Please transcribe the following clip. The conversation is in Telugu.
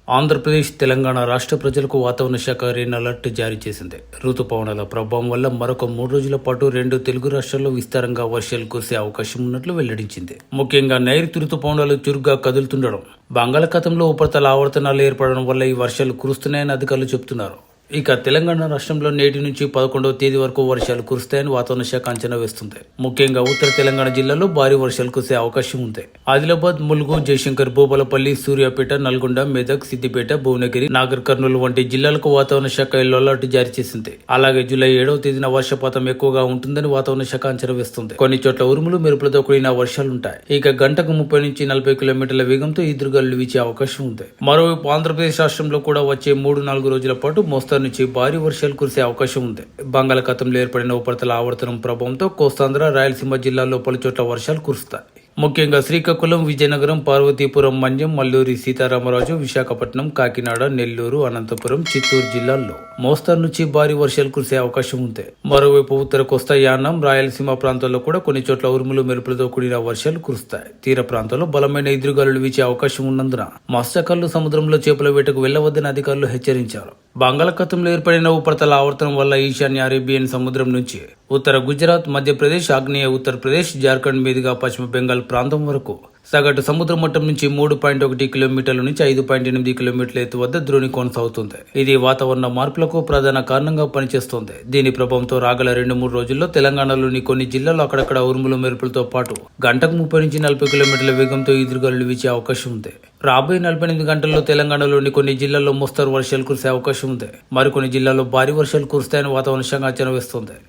ఆంధ్రప్రదేశ్, తెలంగాణ రాష్ట్ర ప్రజలకు వాతావరణ శాఖ రెడ్ అలర్ట్ జారీ చేసింది. రుతుపవనాల ప్రభావం వల్ల మరొక 3 రోజుల పాటు 2 తెలుగు రాష్ట్రాల్లో విస్తారంగా వర్షాలు కురిసే అవకాశం ఉన్నట్లు వెల్లడించింది. ముఖ్యంగా నైరుతి రుతుపవనాలు చురుగ్గా కదులుతుండడం, బంగాళాఖాతంలో ఉపరితల ఆవర్తనాలు ఏర్పడడం వల్ల ఈ వర్షాలు కురుస్తున్నాయని అధికారులు చెబుతున్నారు. ఇక తెలంగాణ రాష్ట్రంలో నేటి నుంచి 11వ తేదీ వరకు వర్షాలు కురుస్తాయని వాతావరణ శాఖ అంచనా వేస్తుంది. ముఖ్యంగా ఉత్తర తెలంగాణ జిల్లాలో భారీ వర్షాలు కురిసే అవకాశం ఉంది. ఆదిలాబాద్, ములుగు, జయశంకర్, భూపాలపల్లి, సూర్యాపేట, నల్గొండ, మెదక్, సిద్దిపేట, భువనగిరి, నాగర్ కర్నూలు వంటి జిల్లాలకు వాతావరణ శాఖ ఎల్లో అలర్ట్ జారీ చేసింది. అలాగే జూలై 7వ తేదీన వర్షపాతం ఎక్కువగా ఉంటుందని వాతావరణ శాఖ అంచనా వేస్తుంది. కొన్ని చోట్ల ఉరుములు, మెరుపులతో కూడిన వర్షాలుంటాయి. ఇక గంటకు 30 నుంచి 40 కిలోమీటర్ల వేగంతో ఈదురుగాలులు వీచే అవకాశం ఉంది. మరోవైపు ఆంధ్రప్రదేశ్ రాష్ట్రంలో కూడా వచ్చే 3-4 రోజుల పాటు మోస్తరు నుంచి భారీ వర్షాలు కురిసే అవకాశం ఉంది. బంగాళాఖాతంలో ఏర్పడిన ఉపరితల ఆవర్తనం ప్రభావంతో కోస్తాంధ్ర, రాయలసీమ జిల్లాల్లో పలుచోట్ల వర్షాలు కురుస్తాయి. ముఖ్యంగా శ్రీకాకుళం, విజయనగరం, పార్వతీపురం, మన్యం, మల్లూరి సీతారామరాజు, విశాఖపట్నం, కాకినాడ, నెల్లూరు, అనంతపురం, చిత్తూరు జిల్లాల్లో మోస్తరు నుంచి భారీ వర్షాలు కురిసే అవకాశం ఉంది. మరోవైపు ఉత్తర కోస్తా, యానం, రాయలసీమ ప్రాంతాల్లో కూడా కొన్ని చోట్ల ఉరుములు, మెరుపులతో కూడిన వర్షాలు కురుస్తాయి. తీర ప్రాంతాల్లో బలమైన ఎదురుగాలులు వీచే అవకాశం ఉన్నందున మత్స్యకారులు సముద్రంలో చేపల వేటకు వెళ్లవద్దని అధికారులు హెచ్చరించారు. బంగాళాఖాతంలో ఏర్పడిన ఉపరితల ఆవర్తనం వల్ల ఈశాన్య అరేబియన్ సముద్రం నుంచి ఉత్తర గుజరాత్, మధ్యప్రదేశ్, ఆగ్నేయ ఉత్తరప్రదేశ్, జార్ఖండ్ మీదుగా పశ్చిమ బెంగాల్ ప్రాంతం వరకు సగటు సముద్ర మట్టం నుంచి 3.1 కిలోమీటర్ల నుంచి 5.8 కిలోమీటర్ల ఎత్తు వద్ద ద్రోణి కొనసాగుతుంది. ఇది వాతావరణ మార్పులకు ప్రధాన కారణంగా పనిచేస్తోంది. దీని ప్రభావంతో రాగల 2-3 రోజుల్లో తెలంగాణలోని కొన్ని జిల్లాల్లో అక్కడక్కడ ఉరుములు, మెరుపులతో పాటు గంటకు 30 నుంచి 40 కిలోమీటర్ల వేగంతో ఈదురుగాలులు వీచే అవకాశం ఉంది. రాబోయే 48 గంటల్లో తెలంగాణలోని కొన్ని జిల్లాల్లో మోస్తరు వర్షాలు కురిసే అవకాశం ఉంది. మరికొన్ని జిల్లాల్లో భారీ వర్షాలు కురుస్తాయని వాతావరణ శాఖ అంచనా వేస్తోంది.